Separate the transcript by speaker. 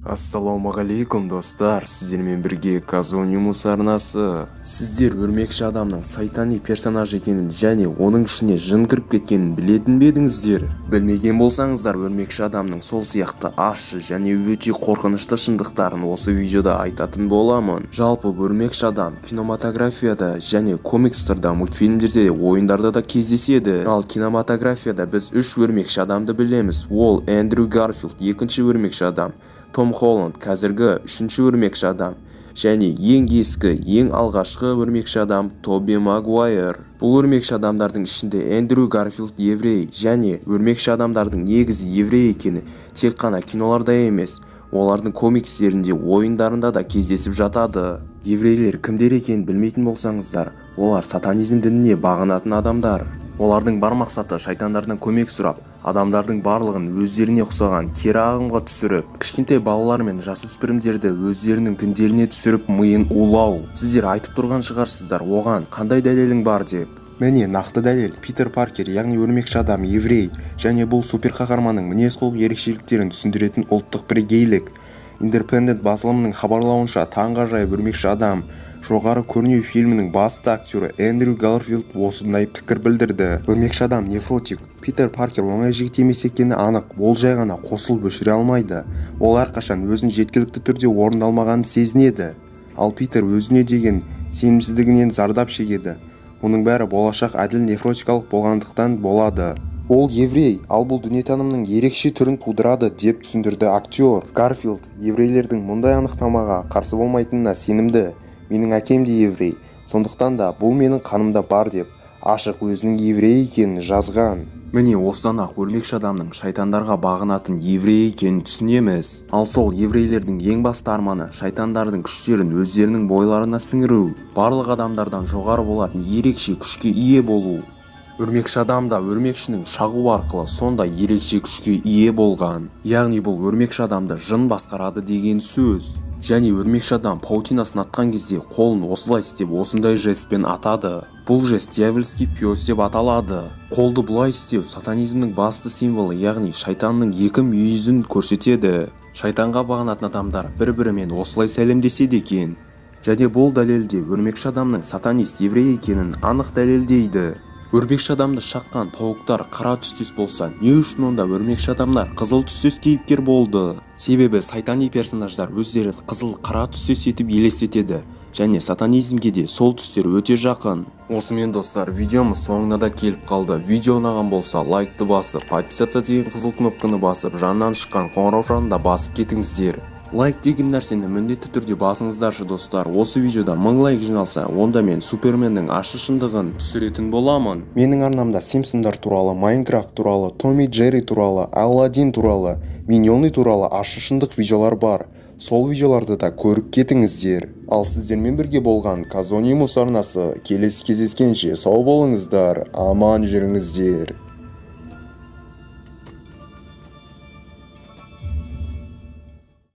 Speaker 1: Ассалаумағалейкум достар, сіздермен бірге Казонимус арнасы. Сіздер өрмекші адамның сайтани персонаж екенін және оның ішіне жын кіріп кеткенін білетін бе едіңіздер? Білмеген болсаңыздар, өрмекші адамның сол сияқты ащы және өте қорқынышты шындықтарын осы видеода айтатын боламын. Жалпы өрмекші адам кинематографияда және комикстерде, мультфильмдерде, ойындарда да кездеседі. Ал кинематографияда біз үш өрмекші адамды білеміз. Ол Эндрю Гарфилд, екінші өрмекші адам, Том Холланд қазіргі үшінші өрмекші адам, және ең ескі, ең алғашқы өрмекші адам Тоби Магуайр. Бұл өрмекші адамдардың ішінде Эндрю Гарфилд еврей, және өрмекші адамдардың негізі еврей екені тек қана киноларда емес, олардың комикстерінде, ойындарында да кездесіп жатады. Еврейлер кімдер екенін білмейтін болсаңыздар, олар сатанизм дініне бағынатын адамдар. Олардың бар мақсаты шайтандардан көмек сұрап, адамдардың барлығын өздеріне ұқсаған кері ағымға түсіріп, кішкентай балалар мен жасөспірімдерді өздерінің діндеріне түсіріп миын улау. Сіздер айтып тұрған шығарсыздар, оған қандай дәлелің бар деп. Міне нақты дәлел. Питер Паркер, яғни өрмекші адам еврей, және бұл суперқаһарманның мінез-құлық ерекшеліктерін түсіндіретін ұлттық бірегейлік. Independent басылымының хабарлауынша, таңғажайып өрмекші адам жоғары көрнеу фильмінің басты актері Эндрю Гарфилд осындай пікір білдірді. Өрмекші адам нефротик. Питер Паркер оңай жігіт емес екені анық. Ол жай ғана қосылып өшіре алмайды. Ол әрқашан өзін жеткілікті түрде орындалмағанын сезінеді. Ал Питер өзіне деген сенімсіздігінен зардап шегеді. Мұның бәрі болашақ әділ нефротикалық болғандықтан болады. Ол еврей, ал бұл дүниетанымның ерекше түрін тудырады деп түсіндірді актер. Гарфилд еврейлердің мұндай анықтамаға қарсы болмайтынына сенімді. Менің әкем де еврей, сондықтан да бұл менің қанымда бар деп ашық өзінің еврей екенін жазған. Міне осыдан ақ өрмекші адамның шайтандарға бағынатын еврей екенін түсінеміз. Ал сол еврейлердің ең басты арманы шайтандардың күштерін өздерінің бойларына сіңіру, барлық адамдардан жоғары болатын ерекше күшке ие болу. Өрмекші адам да өрмекшінің шағу арқылы сондай ерекше күшке ие болған. Яғни бұл өрмекші адамды жын басқарады деген сөз. Және өрмекші адам паутинасын атқан кезде қолын осылай істеп осындай жестпен атады. Бұл жест дьявольский пес деп аталады. Қолды бұлай істеу сатанизмнің басты символы, яғни шайтанның екі мүйізін көрсетеді. Шайтанға бағынатын адамдар бір-бірімен осылай сәлемдеседі екен. Және бұл дәлелде өрмекші адамның сатанист еврей екенін анық дәлелдейді. Өрмекші адамды шаққан пауықтар қара түстес болса, не үшін онда өрмекші адамдар қызыл түстес кейіпкер болды? Себебі сатани персонаждар өздерін қызыл қара түстес етіп елестетеді, және сатанизмге де сол түстер өте жақын. Осымен достар, видеомыз соңына да келіп қалды. Видео ұнаған болса, лайкты басып, подписаться деген қызыл кнопканы басып, жанынан шыққан қоңырау жанында басып кетіңіздер. Лайк деген нәрсені міндетті түрде басыңыздаршы достар. Осы видеода 1000 лайк жиналса, онда мен Суперменнің ащы шындығын түсіретін боламын. Менің арнамда Симпсондар туралы, Майнкрафт туралы, Том и Джерри туралы, Аладдин туралы, Миньоны туралы ащы шындық видеолар бар. Сол видеоларды да көріп кетіңіздер. Ал сіздермен бірге болған Казонимус арнасы. Келесі кездескенше сау болыңыздар, аман жүріңіздер.